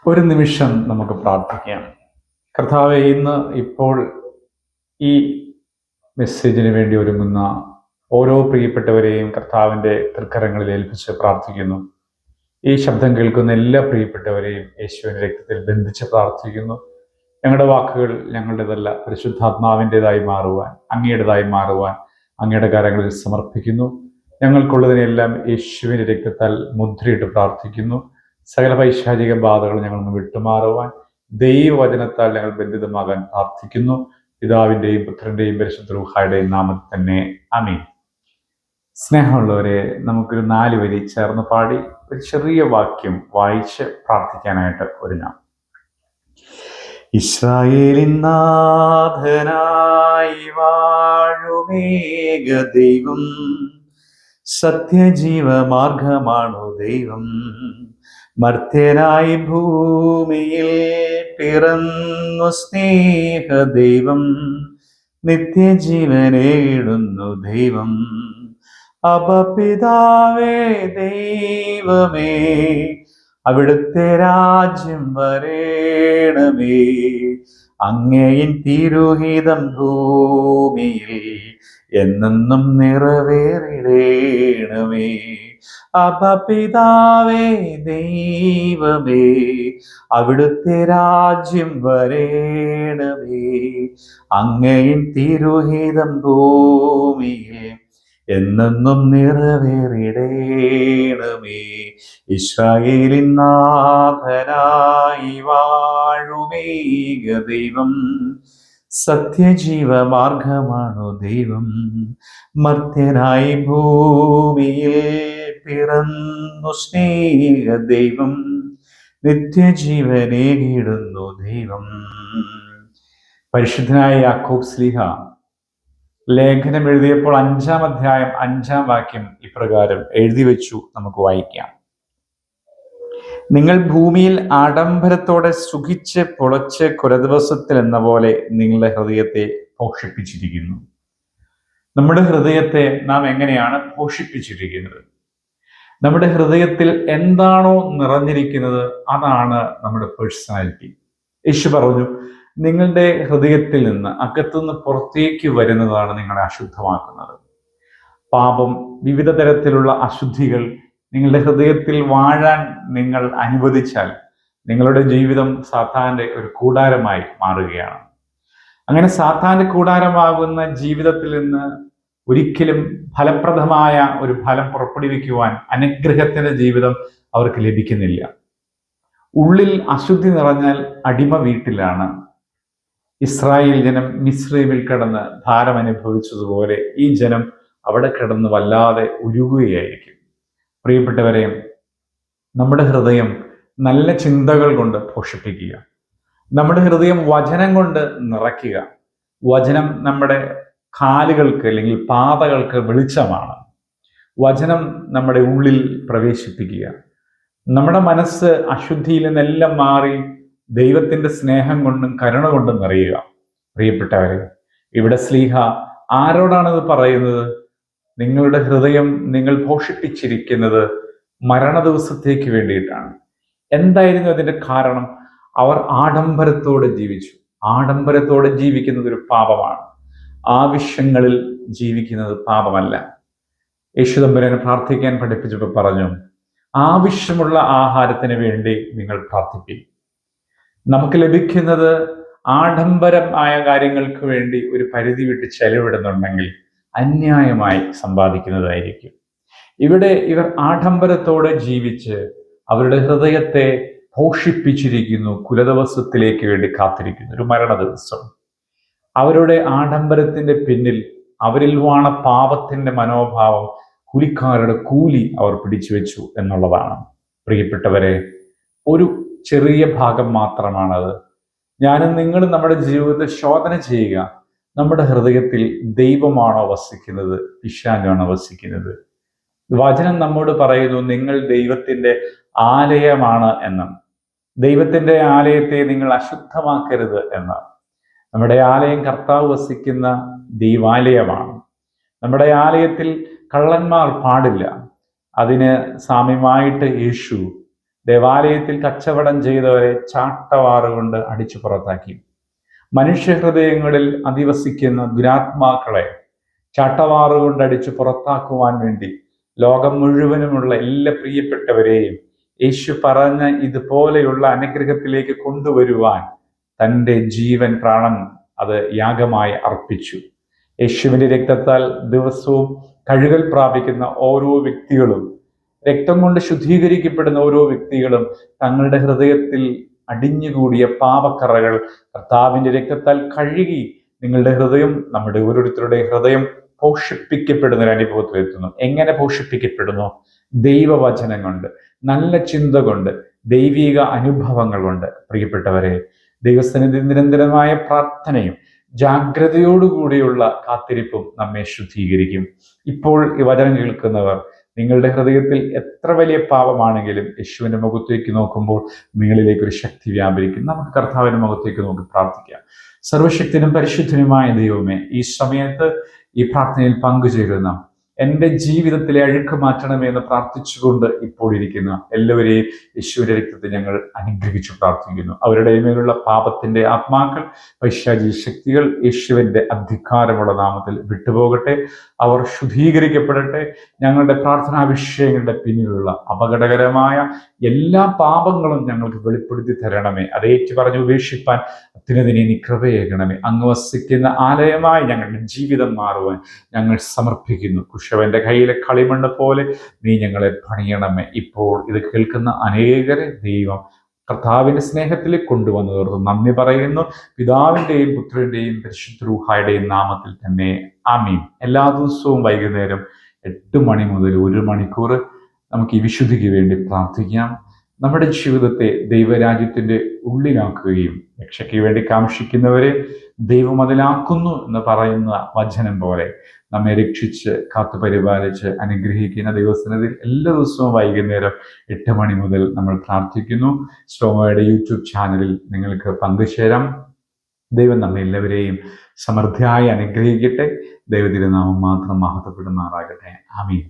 ഒരു നിമിഷം നമുക്ക് പ്രാർത്ഥിക്കാം. കർത്താവെ, ഇപ്പോൾ ഈ മെസ്സേജിന് വേണ്ടി ഒരുങ്ങുന്ന ഓരോ പ്രിയപ്പെട്ടവരെയും കർത്താവിൻ്റെ തൃക്കരങ്ങളിൽ ഏൽപ്പിച്ച് പ്രാർത്ഥിക്കുന്നു. ഈ ശബ്ദം കേൾക്കുന്ന എല്ലാ പ്രിയപ്പെട്ടവരെയും യേശുവിൻ്റെ രക്തത്തിൽ ബന്ധിച്ച് പ്രാർത്ഥിക്കുന്നു. ഞങ്ങളുടെ വാക്കുകൾ ഞങ്ങളുടേതല്ല, പരിശുദ്ധാത്മാവിൻ്റെതായി മാറുവാൻ, അങ്ങയുടേതായി മാറുവാൻ അങ്ങയുടെ കരങ്ങളിൽ സമർപ്പിക്കുന്നു. ഞങ്ങൾക്കുള്ളതിനെല്ലാം യേശുവിൻ്റെ രക്തത്താൽ മുദ്രയിട്ട് പ്രാർത്ഥിക്കുന്നു. സകല പൈശാചിക ബാധകൾ ഞങ്ങളൊന്ന് വിട്ടുമാറുവാൻ ദൈവവചനത്താൽ ഞങ്ങൾ ബന്ധിതമാകാൻ പ്രാർത്ഥിക്കുന്നു. പിതാവിൻ്റെയും പുത്രൻ്റെയും പരിശുദ്ധ റൂഹായുടെയും നാമത്തിൽ തന്നെ ആമീൻ. സ്നേഹമുള്ളവരെ, നമുക്കൊരു 4 വരി ചേർന്ന് പാടി ഒരു ചെറിയ വാക്യം വായിച്ച് പ്രാർത്ഥിക്കാനായിട്ട് ഒരുങ്ങാം. ഇസ്രായേലിൻ നാഥനായി വാഴുമേക ദൈവം, സത്യജീവമാർഗമാണു ദൈവം. മർത്യനായി ഭൂമിയിൽ പിറന്നു സ്നേഹ ദൈവം, നിത്യജീവനേടുന്നു ദൈവം. അപപിതാവേ ദൈവമേ, അവിടുത്തെ രാജ്യം വരേണമേ. അങ്ങയിൻ തിരുഹിതം ഭൂമിയിൽ എന്നെന്നും നിറവേറിടേണമേ. അപപിതാവേ ദൈവമേ, അവിടുത്തെ രാജ്യം വരേണമേ. അങ്ങയിൻ തിരുഹിതം ഭൂമിയിൽ എന്നെന്നും നിറവേറിടേണമേ. ഇസ്രായേലിൻ നാഥനായി വാഴുമേക ദൈവം, സത്യജീവമാർഗമാണു ദൈവം. മർത്യനായി ഭൂമിയിൽ പിറന്നു സ്നേഹ ദൈവം, നിത്യജീവനേകിടുന്നു ദൈവം. പരിശുദ്ധനായ യാക്കോബ് ശ്ലീഹ ലേഖനം എഴുതിയപ്പോൾ 5-ാം അധ്യായം 5-ാം വാക്യം ഇപ്രകാരം എഴുതി വെച്ചു. നമുക്ക് വായിക്കാം. നിങ്ങൾ ഭൂമിയിൽ ആഡംബരത്തോടെ സുഖിച്ച് പൊളച്ച് കൊലദിവസത്തിൽ എന്ന പോലെ നിങ്ങളുടെ ഹൃദയത്തെ പോഷിപ്പിച്ചിരിക്കുന്നു. നമ്മുടെ ഹൃദയത്തെ നാം എങ്ങനെയാണ് പോഷിപ്പിച്ചിരിക്കുന്നത്? നമ്മുടെ ഹൃദയത്തിൽ എന്താണോ നിറഞ്ഞിരിക്കുന്നത് അതാണ് നമ്മുടെ പേഴ്സണാലിറ്റി. യേശു പറഞ്ഞു, നിങ്ങളുടെ ഹൃദയത്തിൽ നിന്ന്, അകത്തുനിന്ന് പുറത്തേക്ക് വരുന്നതാണ് നിങ്ങളെ അശുദ്ധമാക്കുന്നത്. പാപം, വിവിധ തരത്തിലുള്ള അശുദ്ധികൾ നിങ്ങളുടെ ഹൃദയത്തിൽ വാഴാൻ നിങ്ങൾ അനുവദിച്ചാൽ നിങ്ങളുടെ ജീവിതം സാത്താന്റെ ഒരു കൂടാരമായി മാറുകയാണ്. അങ്ങനെ സാത്താന്റെ കൂടാരമാകുന്ന ജീവിതത്തിൽ നിന്ന് ഒരിക്കലും ഫലപ്രദമായ ഒരു ഫലം പുറപ്പെടുവിക്കുവാൻ, അനുഗ്രഹത്തിന്റെ ജീവിതം അവർക്ക് ലഭിക്കുന്നില്ല. ഉള്ളിൽ അശുദ്ധി നിറഞ്ഞാൽ അടിമ വീട്ടിലാണ്. ഇസ്രായേൽ ജനം മിസ്രൈമിൽ കിടന്ന് ഭാരം അനുഭവിച്ചതുപോലെ ഈ ജനം അവിടെ കിടന്ന് വല്ലാതെ ഉരുകുകയായിരിക്കും. പ്രിയപ്പെട്ടവരെ, നമ്മുടെ ഹൃദയം നല്ല ചിന്തകൾ കൊണ്ട് പോഷിപ്പിക്കുക. നമ്മുടെ ഹൃദയം വചനം കൊണ്ട് നിറയ്ക്കുക. വചനം നമ്മുടെ കാലുകൾക്ക് അല്ലെങ്കിൽ പാതകൾക്ക് വെളിച്ചമാണ്. വചനം നമ്മുടെ ഉള്ളിൽ പ്രവേശിപ്പിക്കുക. നമ്മുടെ മനസ്സ് അശുദ്ധിയിൽ നിന്നെല്ലാം മാറി ദൈവത്തിന്റെ സ്നേഹം കൊണ്ടും കരുണ കൊണ്ടും നിറയുക. പ്രിയപ്പെട്ടവരെ, ഇവിടെ ശ്ലീഹ ആരോടാണിത് പറയുന്നത്? നിങ്ങളുടെ ഹൃദയം നിങ്ങൾ പോഷിപ്പിച്ചിരിക്കുന്നത് മരണ ദിവസത്തേക്ക് വേണ്ടിയിട്ടാണ്. എന്തായിരുന്നു അതിന്റെ കാരണം? അവർ ആഡംബരത്തോടെ ജീവിച്ചു. ആഡംബരത്തോടെ ജീവിക്കുന്നത് ഒരു പാപമാണ്. ആവശ്യങ്ങളിൽ ജീവിക്കുന്നത് പാപമല്ല. യേശു തമ്പുരാനെ പ്രാർത്ഥിക്കാൻ പഠിപ്പിച്ചപ്പോൾ പറഞ്ഞു, ആവശ്യമുള്ള ആഹാരത്തിന് വേണ്ടി നിങ്ങൾ പ്രാർത്ഥിപ്പിക്കും. നമുക്ക് ലഭിക്കുന്നത് ആഡംബരമായ കാര്യങ്ങൾക്ക് വേണ്ടി ഒരു പരിധി വിട്ട് ചെലവിടുന്നുണ്ടെങ്കിൽ അന്യായമായി സമ്പാദിക്കുന്നതായിരിക്കും. ഇവിടെ ഇവർ ആഡംബരത്തോടെ ജീവിച്ച് അവരുടെ ഹൃദയത്തെ പോഷിപ്പിച്ചിരിക്കുന്നു. കുലദിവസത്തിലേക്ക് വേണ്ടി കാത്തിരിക്കുന്നു, ഒരു മരണ ദിവസം. അവരുടെ ആഡംബരത്തിന്റെ പിന്നിൽ അവരിൽ വാണ പാപത്തിന്റെ മനോഭാവം, കൂലിക്കാരുടെ കൂലി അവർ പിടിച്ചു വെച്ചു എന്നുള്ളതാണ്. പ്രിയപ്പെട്ടവരെ, ഒരു ചെറിയ ഭാഗം മാത്രമാണത്. ഞാനും നിങ്ങളും നമ്മുടെ ജീവിതത്തെ ശോധന ചെയ്യുക. നമ്മുടെ ഹൃദയത്തിൽ ദൈവമാണോ വസിക്കുന്നത്, പിശാചാണോ വസിക്കുന്നത്? വചനം നമ്മോട് പറയുന്നു, നിങ്ങൾ ദൈവത്തിന്റെ ആലയമാണ് എന്ന്. ദൈവത്തിന്റെ ആലയത്തെ നിങ്ങൾ അശുദ്ധമാക്കരുത് എന്ന്. നമ്മുടെ ആലയം കർത്താവ് വസിക്കുന്ന ദൈവാലയമാണ്. നമ്മുടെ ആലയത്തിൽ കള്ളന്മാർ പാടില്ല. അതിന് സാമ്യമായിട്ട് യേശു ദേവാലയത്തിൽ കച്ചവടം ചെയ്തവരെ ചാട്ടവാറുകൊണ്ട് അടിച്ചു പുറത്താക്കി. മനുഷ്യഹൃദയങ്ങളിൽ അധിവസിക്കുന്ന ദുരാത്മാക്കളെ ചാട്ടവാറുകൊണ്ട് അടിച്ചു പുറത്താക്കുവാൻ വേണ്ടി ലോകം മുഴുവനുമുള്ള എല്ലാ പ്രിയപ്പെട്ടവരെയും യേശു പറഞ്ഞ ഇതുപോലെയുള്ള അനുഗ്രഹത്തിലേക്ക് കൊണ്ടുവരുവാൻ തൻ്റെ ജീവൻ പ്രാണൻ അത് യാഗമായി അർപ്പിച്ചു. യേശുവിൻ്റെ രക്തത്താൽ ദിവസവും കഴുകൽ പ്രാപിക്കുന്ന ഓരോ വ്യക്തികളും, രക്തം കൊണ്ട് ശുദ്ധീകരിക്കപ്പെടുന്ന ഓരോ വ്യക്തികളും തങ്ങളുടെ ഹൃദയത്തിൽ അടിഞ്ഞുകൂടിയ പാപക്കറകൾ കർത്താവിൻ്റെ രക്തത്താൽ കഴുകി നിങ്ങളുടെ ഹൃദയം, നമ്മുടെ ഓരോരുത്തരുടെ ഹൃദയം പോഷിപ്പിക്കപ്പെടുന്ന ഒരു അനുഭവത്തിലെത്തുന്നു. എങ്ങനെ പോഷിപ്പിക്കപ്പെടുന്നു? ദൈവവചനം കൊണ്ട്, നല്ല ചിന്ത കൊണ്ട്, ദൈവിക അനുഭവങ്ങൾ കൊണ്ട്. പ്രിയപ്പെട്ടവരെ, ദൈവസന്നിധി നിരന്തരമായ പ്രാർത്ഥനയും ജാഗ്രതയോടുകൂടിയുള്ള കാത്തിരിപ്പും നമ്മെ ശുദ്ധീകരിക്കും. ഇപ്പോൾ ഈ വചനം കേൾക്കുന്നവർ, നിങ്ങളുടെ ഹൃദയത്തിൽ എത്ര വലിയ പാപമാണെങ്കിലും യേശുവിൻ്റെ മുഖത്തേക്ക് നോക്കുമ്പോൾ നിങ്ങളിലേക്ക് ഒരു ശക്തി വ്യാപരിക്കും. നമുക്ക് കർത്താവിൻ്റെ മുഖത്തേക്ക് നോക്കി പ്രാർത്ഥിക്കാം. സർവശക്തനും പരിശുദ്ധനുമായ ദൈവമേ, ഈ സമയത്ത് ഈ പ്രാർത്ഥനയിൽ പങ്കുചേരുന്ന, എൻ്റെ ജീവിതത്തിലെ അഴുക്ക് മാറ്റണമെന്ന് പ്രാർത്ഥിച്ചുകൊണ്ട് ഇപ്പോൾ ഇരിക്കുന്ന എല്ലാവരെയും യേശുവിൻ്റെ രക്തത്തിൽ ഞങ്ങൾ അനുഗ്രഹിച്ചു പ്രാർത്ഥിക്കുന്നു. അവരുടെ മേലുള്ള പാപത്തിൻ്റെ ആത്മാക്കൾ, പൈശാചിക ശക്തികൾ യേശുവിൻ്റെ അധികാരമുള്ള നാമത്തിൽ വിട്ടുപോകട്ടെ. അവർ ശുദ്ധീകരിക്കപ്പെടട്ടെ. ഞങ്ങളുടെ പ്രാർത്ഥനാ വിഷയങ്ങളുടെ പിന്നിലുള്ള അപകടകരമായ എല്ലാ പാപങ്ങളും ഞങ്ങൾക്ക് വെളിപ്പെടുത്തി തരണമേ. അതേറ്റു പറഞ്ഞ് ഉപേക്ഷിപ്പാൻ അത്യുന്നതനെ നീ കൃപയേകണമേ. അങ്ങ് വസിക്കുന്ന ആലയമായി ഞങ്ങളുടെ ജീവിതം മാറുവാൻ ഞങ്ങൾ സമർപ്പിക്കുന്നു. കുശവന്റെ കയ്യിലെ കളിമണ്ണ് പോലെ നീ ഞങ്ങളെ പണിയണമേ. ഇപ്പോൾ ഇത് കേൾക്കുന്ന അനേകരെ ദൈവം കർത്താവിൻ്റെ സ്നേഹത്തിലേക്ക് കൊണ്ടുവന്നു തീർത്തു നന്ദി പറയുന്നു. പിതാവിൻ്റെയും പുത്രൻ്റെയും പരിശുദ്ധ റൂഹായുടെയും നാമത്തിൽ തന്നെ ആമീൻ. എല്ലാ ദിവസവും വൈകുന്നേരം 8 മണി മുതൽ 1 മണിക്കൂർ നമുക്ക് ഈ വിശുദ്ധിക്ക് വേണ്ടി പ്രാർത്ഥിക്കാം. നമ്മുടെ ജീവിതത്തെ ദൈവരാജ്യത്തിൻ്റെ ഉള്ളിലാക്കുകയും രക്ഷയ്ക്ക് വേണ്ടി കാംക്ഷിക്കുന്നവരെ ദൈവം അതിലാക്കുന്നു എന്ന് പറയുന്ന വചനം പോലെ നമ്മെ രക്ഷിച്ച് കാത്തു പരിപാലിച്ച് അനുഗ്രഹിക്കുന്ന ദൈവസന്നിധിയിൽ എല്ലാ ദിവസവും വൈകുന്നേരം 8 മണി മുതൽ നമ്മൾ പ്രാർത്ഥിക്കുന്നു. സ്ട്രോമയുടെ യൂട്യൂബ് ചാനലിൽ നിങ്ങൾക്ക് പങ്കുചേരാം. ദൈവം നമ്മെ എല്ലാവരെയും സമൃദ്ധിയായി അനുഗ്രഹിക്കട്ടെ. ദൈവത്തിൻ്റെ നാമം മാത്രം മഹത്വപ്പെടുമാറാകട്ടെ. ആമീൻ.